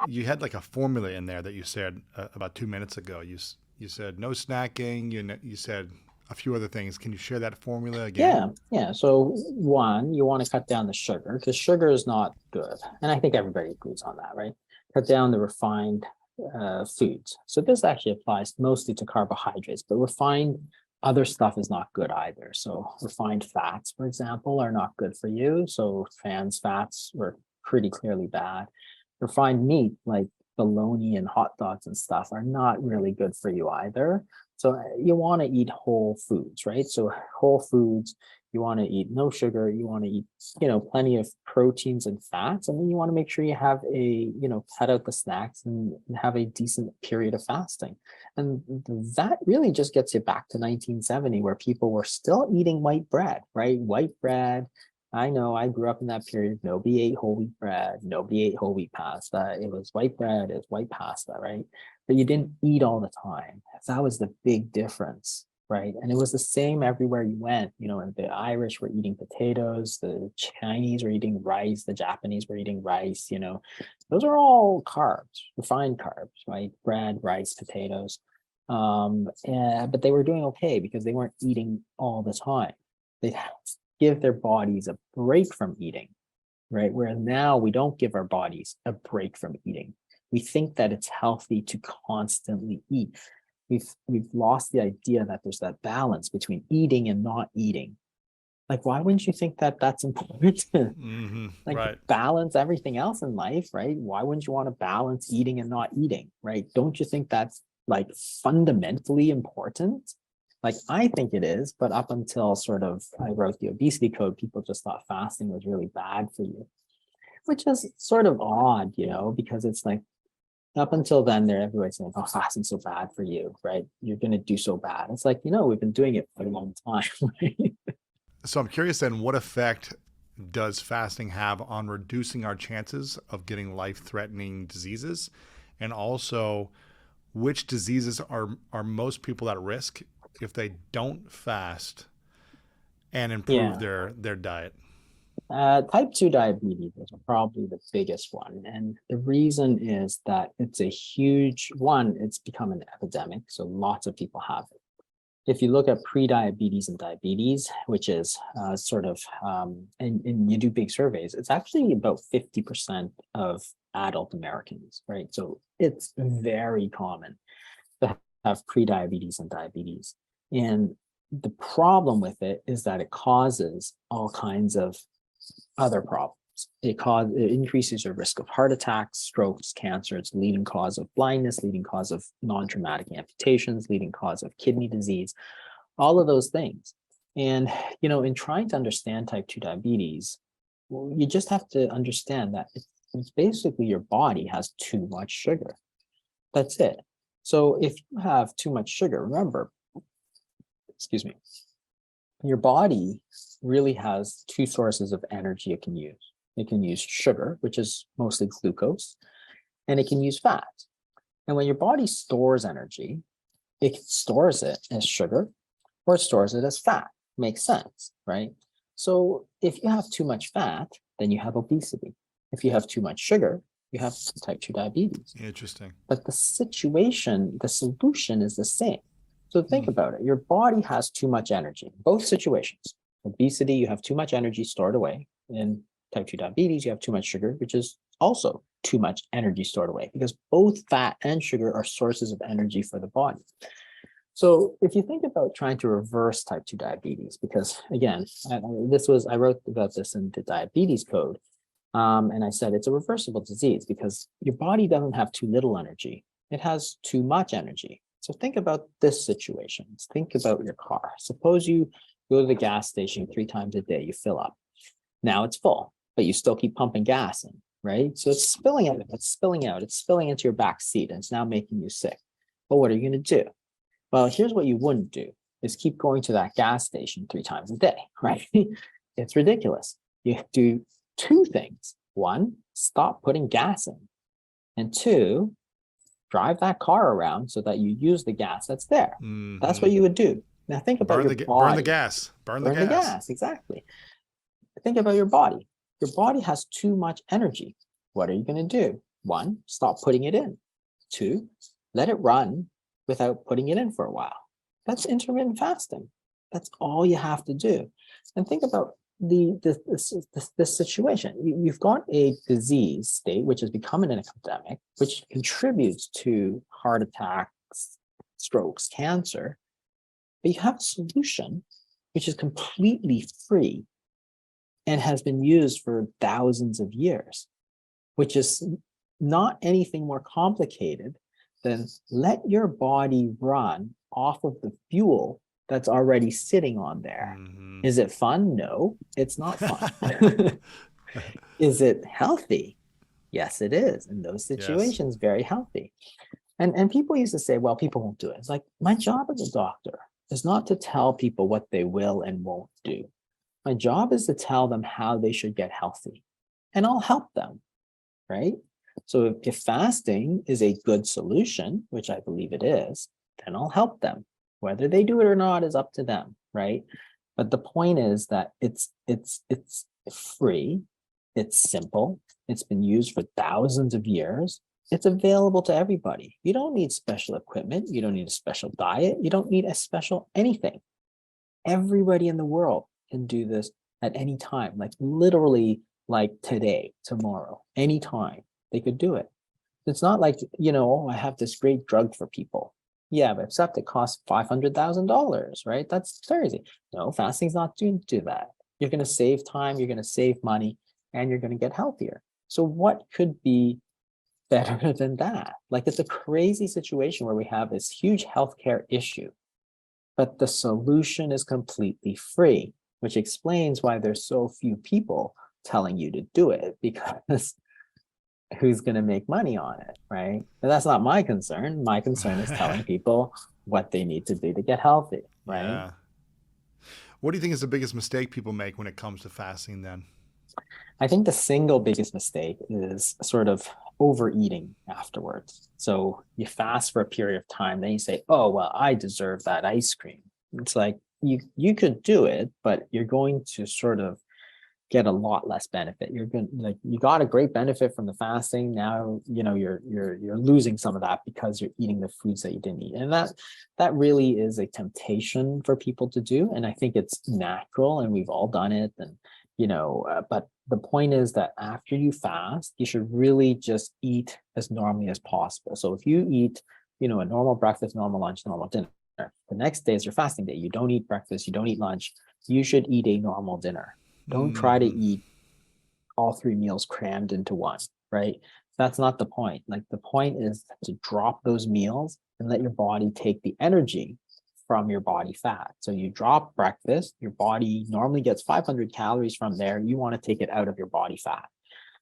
you had like a formula in there that you said about 2 minutes ago. You said no snacking. You said a few other things. Can you share that formula again? Yeah. So one, you want to cut down the sugar because sugar is not good, and I think everybody agrees on that, right? Cut down the refined foods. So this actually applies mostly to carbohydrates, but refined other stuff is not good either. So refined fats, for example, are not good for you. So trans fats were pretty clearly bad. Refined meat, like bologna and hot dogs and stuff, are not really good for you either. So you want to eat whole foods, right? So whole foods, you want to eat no sugar, you want to eat, plenty of proteins and fats, and then you want to make sure you have cut out the snacks and have a decent period of fasting. And that really just gets you back to 1970, where people were still eating white bread, right? White bread. I know I grew up in that period. Nobody ate whole wheat bread. Nobody ate whole wheat pasta. It was white bread, it was white pasta, right? But you didn't eat all the time. That was the big difference, right? And it was the same everywhere you went. And the Irish were eating potatoes, the Chinese were eating rice, the Japanese were eating rice. Those are all carbs, refined carbs, right? Bread, rice, potatoes. But they were doing okay because they weren't eating all the time. They'd give their bodies a break from eating, right? Whereas now we don't give our bodies a break from eating. We think that it's healthy to constantly eat. We've lost the idea that there's that balance between eating and not eating. Like, why wouldn't you think that that's important? Like, Right. balance everything else in life, right? Why wouldn't you want to balance eating and not eating, right? Don't you think that's like fundamentally important? Like, I think it is, but up until sort of I wrote the obesity code, people just thought fasting was really bad for you, which is sort of odd, because it's like up until then, everybody's saying, "Oh, fasting's so bad for you, right? You're going to do so bad." It's like, we've been doing it for a long time, right? So I'm curious then, what effect does fasting have on reducing our chances of getting life-threatening diseases, and also which diseases are most people at risk if they don't fast and improve Yeah. their diet? Type 2 diabetes is probably the biggest one. And the reason is that it's a huge one, it's become an epidemic. So lots of people have it. If you look at pre-diabetes and diabetes, which is and you do big surveys, it's actually about 50% of adult Americans, right? So it's very common to have pre-diabetes and diabetes. And the problem with it is that it causes all kinds of other problems. It increases your risk of heart attacks, strokes, cancer. It's leading cause of blindness, leading cause of non-traumatic amputations, leading cause of kidney disease, all of those things. And in trying to understand type 2 diabetes, you just have to understand that it's basically your body has too much sugar. That's it. So if you have too much sugar, remember, excuse me, your body really has two sources of energy it can use. It can use sugar, which is mostly glucose, and it can use fat. And when your body stores energy, it stores it as sugar or it stores it as fat. Makes sense, right? So if you have too much fat, then you have obesity. If you have too much sugar, you have type 2 diabetes. Interesting. But the solution is the same. So think Hmm. about it. Your body has too much energy, both situations. Obesity, you have too much energy stored away. In type 2 diabetes, you have too much sugar, which is also too much energy stored away because both fat and sugar are sources of energy for the body. So if you think about trying to reverse type 2 diabetes, because again, I wrote about this in the diabetes code, and I said it's a reversible disease because your body doesn't have too little energy. It has too much energy. So think about this situation. Think about your car. Suppose you go to the gas station 3 times a day, you fill up. Now it's full, but you still keep pumping gas in, right? So it's spilling out, it's spilling into your back seat, and it's now making you sick. But what are you going to do? Well, here's what you wouldn't do is keep going to that gas station 3 times a day, right? It's ridiculous. You do two things. One, stop putting gas in. And two, drive that car around so that you use the gas that's there. That's Hmm. what you would do. Now think about your Burn the body. gas. Burn the Burn the gas. gas, exactly. Think about your body. Your body has too much energy. What are you going to do? One, stop putting it in. Two, let it run without putting it in for a while. That's intermittent fasting. That's all you have to do. And think about this situation. You've got a disease state which is becoming an epidemic, which contributes to heart attacks, strokes, cancer. But you have a solution which is completely free and has been used for thousands of years, which is not anything more complicated than let your body run off of the fuel that's already sitting on there. Mm-hmm. Is it fun? No, it's not fun. Is it healthy? Yes, it is. In those situations, very healthy. And people used to say, well, people won't do it. It's like, my job as a doctor is not to tell people what they will and won't do. My job is to tell them how they should get healthy, and I'll help them, right? So if fasting is a good solution, which I believe it is, then I'll help them. Whether they do it or not is up to them, right? But the point is that it's free, it's simple, it's been used for thousands of years. It's available to everybody. You don't need special equipment. You don't need a special diet. You don't need a special anything. Everybody in the world can do this at any time, like literally like today, tomorrow, anytime they could do it. It's not like, oh, I have this great drug for people. Yeah, but except it costs $500,000, right? That's crazy. No, fasting's not doing do that. You're going to save time, you're going to save money, and you're going to get healthier. So what could be better than that? Like, it's a crazy situation where we have this huge healthcare issue, but the solution is completely free, which explains why there's so few people telling you to do it, because who's going to make money on it, right? And that's not my concern. My concern is telling people what they need to do to get healthy, right? Yeah. What do you think is the biggest mistake people make when it comes to fasting then? I think the single biggest mistake is sort of overeating afterwards. So you fast for a period of time, then you say, oh, well, I deserve that ice cream. It's like, you could do it, but you're going to sort of get a lot less benefit. You're going like, you got a great benefit from the fasting. Now, you're losing some of that because you're eating the foods that you didn't eat. And that really is a temptation for people to do. And I think it's natural, and we've all done it. And, but the point is that after you fast, you should really just eat as normally as possible. So if you eat, a normal breakfast, normal lunch, normal dinner, the next day is your fasting day. You don't eat breakfast, you don't eat lunch. You should eat a normal dinner. Don't try to eat all 3 meals crammed into one, right? That's not the point. Like, the point is to drop those meals and let your body take the energy from your body fat. So you drop breakfast, your body normally gets 500 calories from there. You want to take it out of your body fat.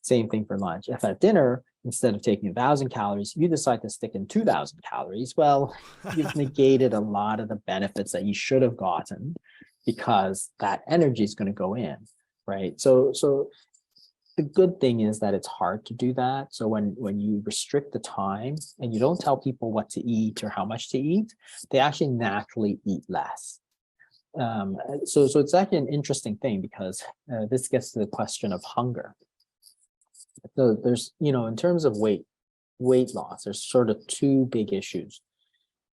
Same thing for lunch. If at dinner, instead of taking 1,000 calories, you decide to stick in 2,000 calories, well, you've negated a lot of the benefits that you should have gotten, because that energy is going to go in, right? So the good thing is that it's hard to do that. So when you restrict the time and you don't tell people what to eat or how much to eat, they actually naturally eat less. So it's actually an interesting thing, because this gets to the question of hunger. So there's, in terms of weight loss, there's sort of 2 big issues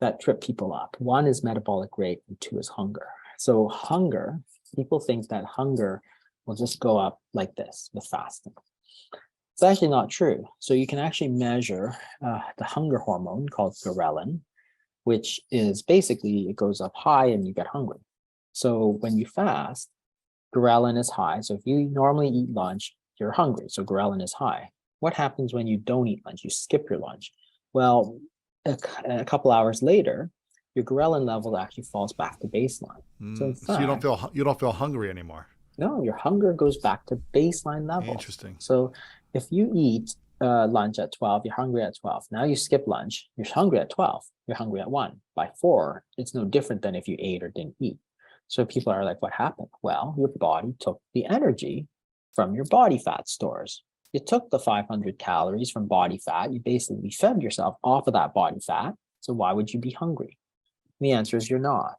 that trip people up. One is metabolic rate, and 2 is hunger. So hunger, people think that hunger will just go up like this with fasting. It's actually not true. So you can actually measure the hunger hormone called ghrelin, which is basically, it goes up high and you get hungry. So when you fast, ghrelin is high. So if you normally eat lunch, you're hungry. So ghrelin is high. What happens when you don't eat lunch? You skip your lunch. Well, a couple hours later, your ghrelin level actually falls back to baseline. So in fact, so you don't feel hungry anymore. No, your hunger goes back to baseline level. Interesting. So if you eat lunch at 12, you're hungry at 12. Now you skip lunch, you're hungry at 12, you're hungry at 1. By 4, it's no different than if you ate or didn't eat. So people are like, what happened? Well, your body took the energy from your body fat stores. You took the 500 calories from body fat. You basically fed yourself off of that body fat. So why would you be hungry? And the answer is you're not.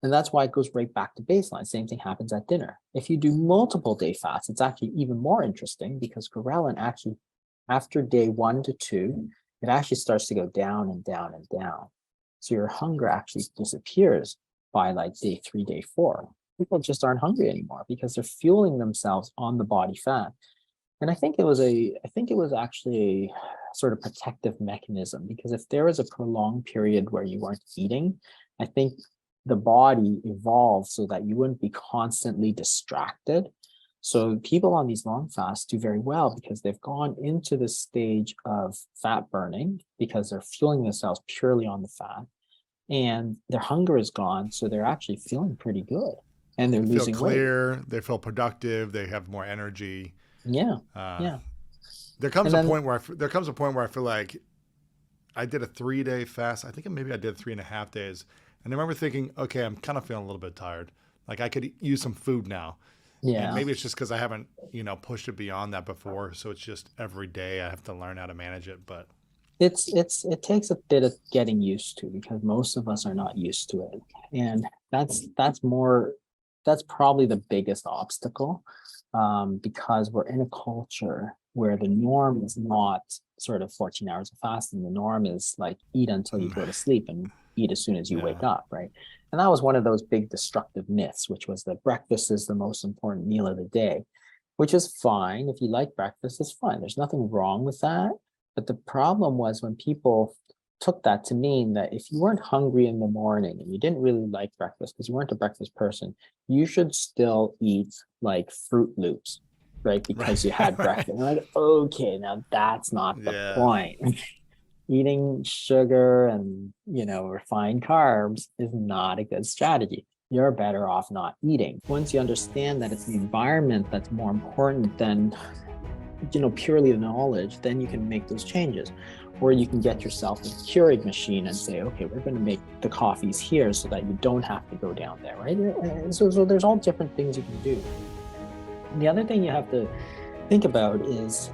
And that's why it goes right back to baseline. Same thing happens at dinner. If you do multiple day fasts, it's actually even more interesting, because ghrelin actually After day 1 to 2, it actually starts to go down and down and down. So your hunger actually disappears by like day 3, day 4. People just aren't hungry anymore because they're fueling themselves on the body fat. And I think it was actually a sort of protective mechanism, because if there was a prolonged period where you weren't eating, I think the body evolved so that you wouldn't be constantly distracted. So people on these long fasts do very well because they've gone into the stage of fat burning because they're fueling themselves purely on the fat, and their hunger is gone. So they're actually feeling pretty good and they're They feel losing weight. clear. They feel productive. They have more energy. Yeah. Uh, Yeah. there comes And a then, point where there comes a point where I feel like I did a 3 day fast. I think maybe I did 3.5 days, and I remember thinking, okay, I'm kind of feeling a little bit tired. Like I could use some food now, and yeah, maybe it's just because I haven't pushed it beyond that before. So it's just every day I have to learn how to manage it. But it takes a bit of getting used to, because most of us are not used to it. And that's probably the biggest obstacle, because we're in a culture where the norm is not sort of 14 hours of fasting. The norm is like eat until you go to sleep and eat as soon as you yeah, wake up, right? And that was one of those big destructive myths, which was that breakfast is the most important meal of the day, which is fine. If you like breakfast, it's fine. There's nothing wrong with that. But the problem was when people took that to mean that if you weren't hungry in the morning and you didn't really like breakfast because you weren't a breakfast person, you should still eat like Fruit Loops, right? Because you right, had breakfast. And like, okay, now that's not the yeah. point. Eating sugar and, refined carbs is not a good strategy. You're better off not eating. Once you understand that it's the environment that's more important than purely the knowledge, then you can make those changes. Or you can get yourself a Keurig machine and say, okay, we're going to make the coffees here so that you don't have to go down there, right? And so there's all different things you can do. And the other thing you have to think about is